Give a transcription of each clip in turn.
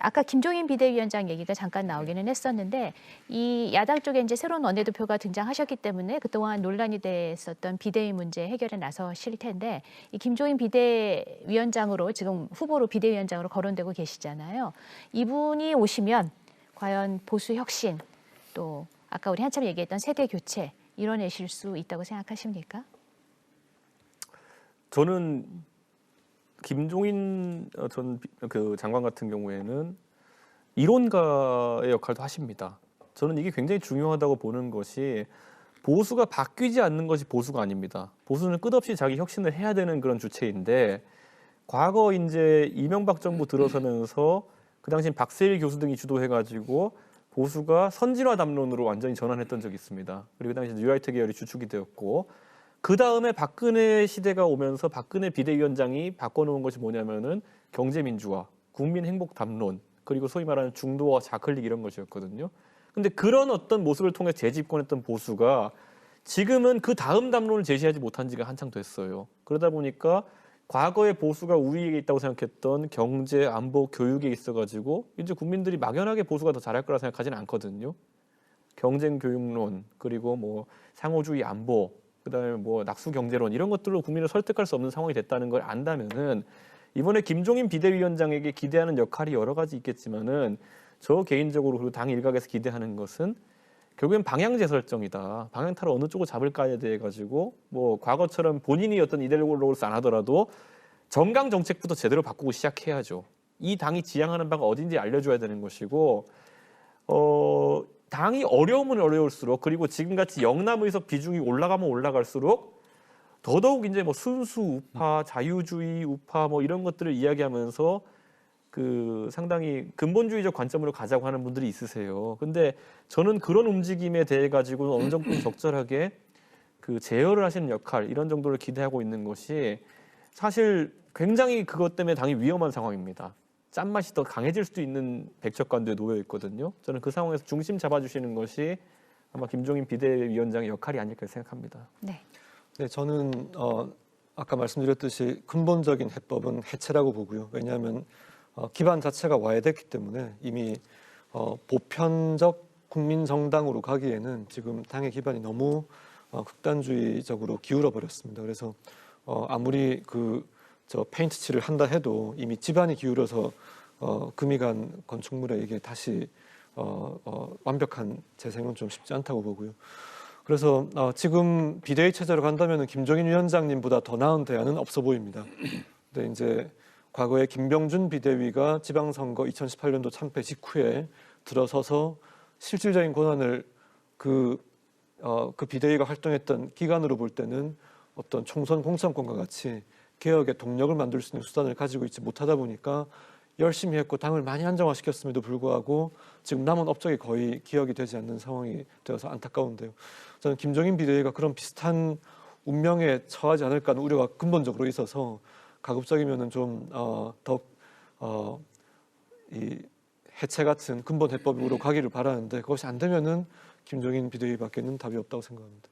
아까 김종인 비대위원장 얘기가 잠깐 나오기는 했었는데 이 야당 쪽에 이제 새로운 원내대표가 등장하셨기 때문에 그동안 논란이 됐었던 비대위 문제 해결에 나서실 텐데 이 김종인 비대위원장으로 지금 후보로 비대위원장으로 거론되고 계시잖아요. 이분이 오시면 과연 보수 혁신 또 아까 우리 한참 얘기했던 세대 교체 이뤄내실 수 있다고 생각하십니까? 저는 김종인 전 그 장관 같은 경우에는 이론가의 역할도 하십니다. 저는 이게 굉장히 중요하다고 보는 것이 보수가 바뀌지 않는 것이 보수가 아닙니다. 보수는 끝없이 자기 혁신을 해야 되는 그런 주체인데 과거 이제 이명박 정부 들어서면서 그 당시 박세일 교수 등이 주도해가지고 보수가 선진화 담론으로 완전히 전환했던 적이 있습니다. 그리고 그 당시 뉴라이트 계열이 주축이 되었고 그 다음에 박근혜 시대가 오면서 박근혜 비대위원장이 바꿔놓은 것이 뭐냐면은 경제민주화, 국민행복 담론, 그리고 소위 말하는 중도와 좌클릭 이런 것이었거든요. 근데 그런 어떤 모습을 통해 재집권했던 보수가 지금은 그 다음 담론을 제시하지 못한 지가 한창 됐어요. 그러다 보니까 과거에 보수가 우위에 있다고 생각했던 경제, 안보, 교육에 있어가지고 이제 국민들이 막연하게 보수가 더 잘할 거라 생각하지는 않거든요. 경쟁 교육론, 그리고 뭐 상호주의 안보, 그다음에 뭐 낙수 경제론 이런 것들로 국민을 설득할 수 없는 상황이 됐다는 걸 안다면은 이번에 김종인 비대위원장에게 기대하는 역할이 여러 가지 있겠지만은 저 개인적으로 그리고 당 일각에서 기대하는 것은 결국엔 방향 재설정이다. 방향타를 어느 쪽으로 잡을까에 대해 가지고 뭐 과거처럼 본인이 어떤 이데올로기로서 안 하더라도 정강 정책부터 제대로 바꾸고 시작해야죠. 이 당이 지향하는 바가 어딘지 알려줘야 되는 것이고 당이 어려우면 어려울수록 그리고 지금같이 영남 의석 비중이 올라가면 올라갈수록 더더욱 이제 뭐 순수 우파, 자유주의 우파 뭐 이런 것들을 이야기하면서 그 상당히 근본주의적 관점으로 가자고 하는 분들이 있으세요. 근데 저는 그런 움직임에 대해 가지고 어느 정도 적절하게 그 제어를 하시는 역할 이런 정도를 기대하고 있는 것이 사실 굉장히 그것 때문에 당이 위험한 상황입니다. 짠맛이 더 강해질 수도 있는 백척간도에 놓여 있거든요. 저는 그 상황에서 중심 잡아주시는 것이 아마 김종인 비대위원장의 역할이 아닐까 생각합니다. 네. 네, 저는 아까 말씀드렸듯이 근본적인 해법은 해체라고 보고요. 왜냐하면 기반 자체가 와해됐기 때문에 이미 보편적 국민정당으로 가기에는 지금 당의 기반이 너무 극단주의적으로 기울어 버렸습니다. 그래서 아무리 저 페인트 칠을 한다 해도 이미 집안이 기울어서 금이 간 건축물에 이게 다시 완벽한 재생은 좀 쉽지 않다고 보고요. 그래서 지금 비대위 체제로 간다면 김종인 위원장님보다 더 나은 대안은 없어 보입니다. 근데 이제 과거에 김병준 비대위가 지방선거 2018년도 참패 직후에 들어서서 실질적인 권한을 그 비대위가 활동했던 기간으로 볼 때는 어떤 총선 공천권과 같이 개혁의 동력을 만들 수 있는 수단을 가지고 있지 못하다 보니까 열심히 했고 당을 많이 안정화시켰음에도 불구하고 지금 남은 업적이 거의 기억이 되지 않는 상황이 되어서 안타까운데요. 저는 김종인 비대위가 그런 비슷한 운명에 처하지 않을까 하는 우려가 근본적으로 있어서 가급적이면은 좀 이 해체 같은 근본 해법으로 가기를 바라는데 그것이 안 되면은 김종인 비대위밖에는 답이 없다고 생각합니다.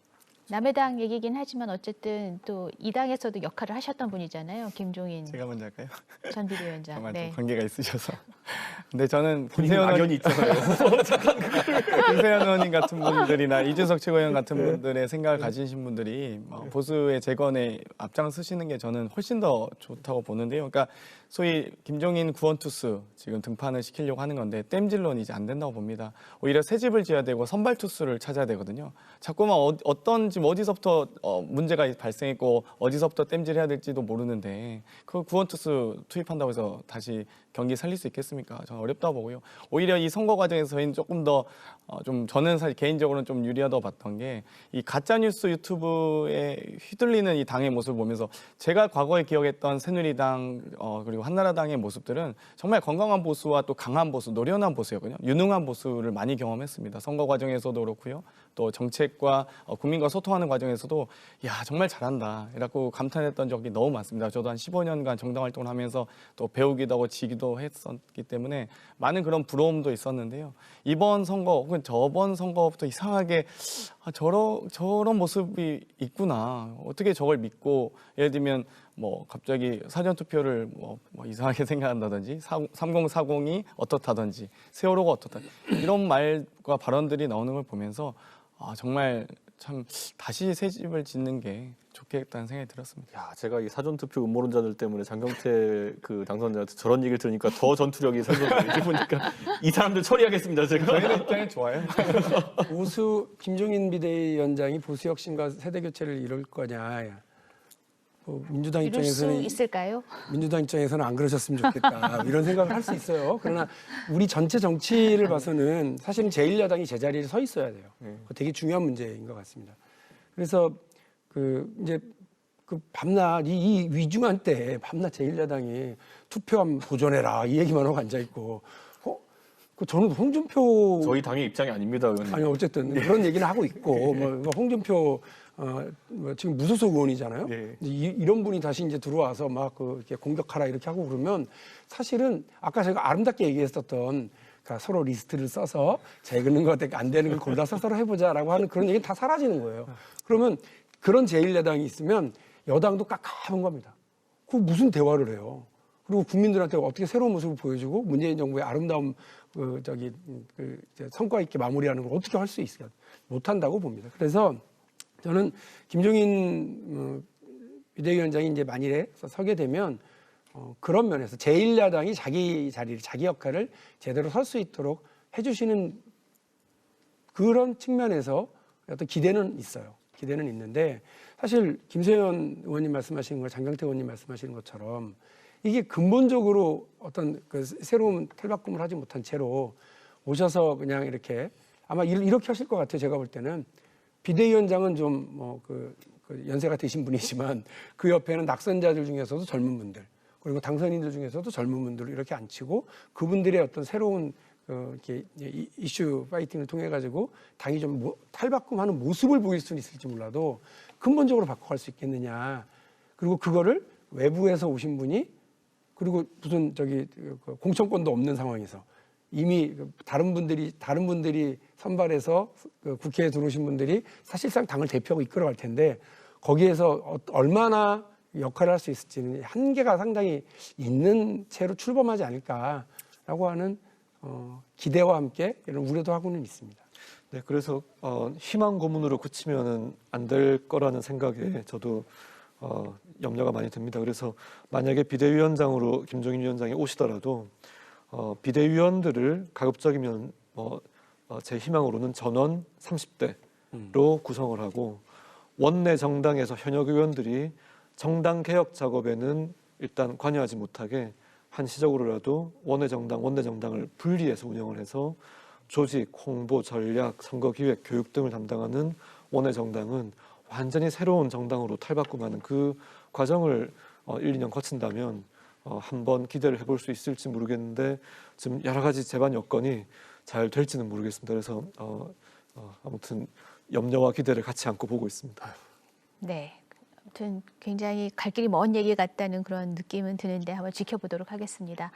남의 당 얘기긴 하지만 어쨌든 또 이 당에서도 역할을 하셨던 분이잖아요. 김종인 제가 먼저 할까요? 전 비대위원장. 정말 네. 좀 관계가 있으셔서. 근데 저는 본인 악연이 있잖아요. 김세현 의원님 같은 분들이나 이준석 최고위원 같은 분들의 생각을 가지신 분들이 보수의 재건에 앞장서시는 게 저는 훨씬 더 좋다고 보는데요. 그러니까 소위 김종인 구원투수 지금 등판을 시키려고 하는 건데 땜질론이 이제 안 된다고 봅니다. 오히려 새 집을 지어야 되고 선발투수를 찾아야 되거든요. 자꾸만 지금 어디서부터 문제가 발생했고 어디서부터 땜질해야 될지도 모르는데 그 구원투수 투입한다고 해서 다시 경기 살릴 수 있겠습니까? 저는 어렵다고 보고요. 오히려 이 선거 과정에서 저희는 조금 더 좀 저는 사실 개인적으로는 좀 유리하다고 봤던 게 이 가짜뉴스 유튜브에 휘둘리는 이 당의 모습을 보면서 제가 과거에 기억했던 새누리당 그리고 한나라당의 모습들은 정말 건강한 보수와 또 강한 보수, 노련한 보수였거든요. 유능한 보수를 많이 경험했습니다. 선거 과정에서도 그렇고요. 또 정책과 국민과 소통하는 과정에서도 야 정말 잘한다 이라고 감탄했던 적이 너무 많습니다. 저도 한 15년간 정당 활동을 하면서 또 배우기도 하고 지기도 했었기 때문에 많은 그런 부러움도 있었는데요. 이번 선거 혹은 저번 선거부터 이상하게 저런 모습이 있구나. 어떻게 저걸 믿고 예를 들면 뭐 갑자기 사전 투표를 뭐 이상하게 생각한다든지 3040이 어떻다든지 세월호가 어떻다 이런 말과 발언들이 나오는 걸 보면서 정말 참 다시 새 집을 짓는 게 좋겠다는 생각이 들었습니다. 야, 제가 이 사전투표 음모론자들 때문에 장경태 그 당선자한테 저런 얘기를 들으니까 더 전투력이 생겼어요. 이렇게 보니까 이 사람들 처리하겠습니다, 제가. 저희는 입장이 좋아요. 보수 김종인 비대위원장이 보수 혁신과 세대 교체를 이룰 거냐. 민주당 이룰 수 입장에서는 있을까요? 민주당 입장에서는 안 그러셨으면 좋겠다 이런 생각을 할 수 있어요. 그러나 우리 전체 정치를 봐서는 사실은 제1야당이 제자리에 서 있어야 돼요. 그거 되게 중요한 문제인 것 같습니다. 그래서 이제 밤낮 이 위중한 때 밤낮 제1야당이 투표함 보존해라 이 얘기만 하고 앉아 있고 저는 홍준표 저희 당의 입장이 아닙니다, 의원님. 아니 어쨌든 그런 얘기는 하고 있고 뭐 홍준표 지금 무소속 의원이잖아요. 예. 이런 분이 다시 이제 들어와서 막 이렇게 공격하라 이렇게 하고 그러면 사실은 아까 제가 아름답게 얘기했었던 그러니까 서로 리스트를 써서 재그는 거 안 되는 걸 골라서 서로 해보자라고 하는 그런 얘기는 다 사라지는 거예요. 그러면 그런 제1야당이 있으면 여당도 깝깝한 겁니다. 그 무슨 대화를 해요. 그리고 국민들한테 어떻게 새로운 모습을 보여주고 문재인 정부의 아름다운 성과 있게 마무리하는 걸 어떻게 할 수 있어요? 못한다고 봅니다. 그래서 저는 김종인 비대위원장이 이제 만일에 서게 되면 그런 면에서 제1야당이 자기 자리를, 자기 역할을 제대로 설 수 있도록 해주시는 그런 측면에서 어떤 기대는 있어요. 기대는 있는데 사실 김세현 의원님 말씀하시는 거, 장경태 의원님 말씀하시는 것처럼 이게 근본적으로 어떤 새로운 탈바꿈을 하지 못한 채로 오셔서 그냥 이렇게 아마 이렇게 하실 것 같아요. 제가 볼 때는 비대위원장은 좀 연세가 드신 분이지만 그 옆에는 낙선자들 중에서도 젊은 분들 그리고 당선인들 중에서도 젊은 분들 이렇게 앉히고 그분들의 어떤 새로운 이렇게 이슈 파이팅을 통해 가지고 당이 좀 탈바꿈하는 모습을 보일 수는 있을지 몰라도 근본적으로 바꿔갈 수 있겠느냐. 그리고 그거를 외부에서 오신 분이 그리고 무슨 공천권도 없는 상황에서 이미 다른 분들이 선발해서 국회에 들어오신 분들이 사실상 당을 대표하고 이끌어갈 텐데 거기에서 얼마나 역할을 할 수 있을지는 한계가 상당히 있는 채로 출범하지 않을까라고 하는 기대와 함께 이런 우려도 하고는 있습니다. 네, 그래서 희망 고문으로 그치면은 안 될 거라는 생각에 저도 염려가 많이 듭니다. 그래서 만약에 비대위원장으로 김종인 위원장이 오시더라도 비대위원들을 가급적이면 제 희망으로는 전원 30대로 구성을 하고 원내 정당에서 현역 의원들이 정당 개혁 작업에는 일단 관여하지 못하게 한시적으로라도 원내 정당을 분리해서 운영을 해서 조직, 홍보, 전략, 선거 기획, 교육 등을 담당하는 원내 정당은 완전히 새로운 정당으로 탈바꿈하는 그 과정을 1, 2년 거친다면 한번 기대를 해볼 수 있을지 모르겠는데 지금 여러 가지 재반 여건이 잘 될지는 모르겠습니다. 그래서 아무튼 염려와 기대를 같이 안고 보고 있습니다. 네. 아무튼 굉장히 갈 길이 먼 얘기 같다는 그런 느낌은 드는데 한번 지켜보도록 하겠습니다.